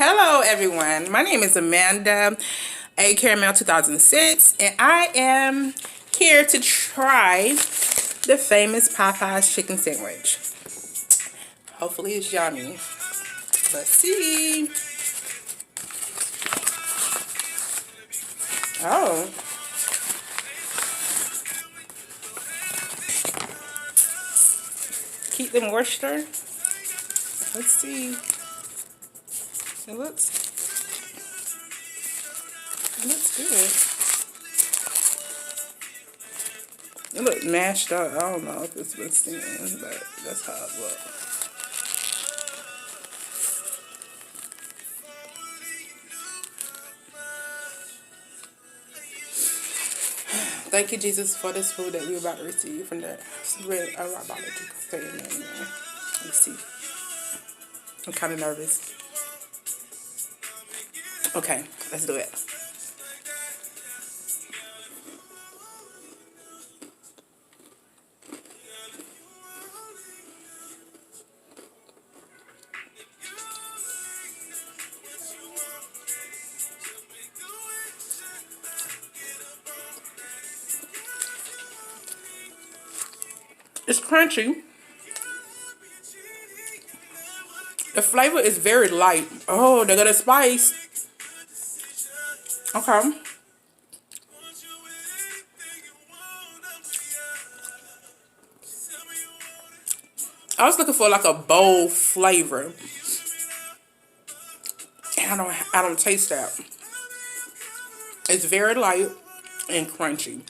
Hello everyone, my name is Amanda, A Caramel 2006, and I am here to try the famous Popeyes chicken sandwich. Hopefully it's yummy. Let's see. Oh. Keep the moisture. Let's see. It looks good. It looks mashed up. I don't know if it's been steamed, but that's how it looks. Thank you, Jesus, for this food that we're about to receive from the red biology. Let's see. I'm kind of nervous. Okay, let's do it. It's crunchy. The flavor is very light. Oh, they got a spice. Okay. I was looking for like a bold flavor. And I don't taste that. It's very light and crunchy.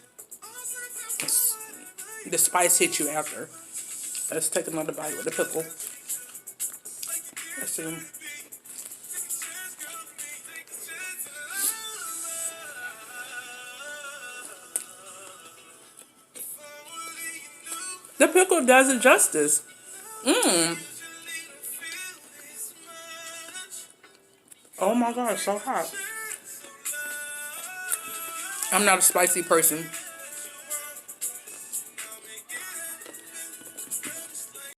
The spice hits you after. Let's take another bite with the pickle. Let's see. The pickle does it justice. Oh my God, it's so hot. I'm not a spicy person.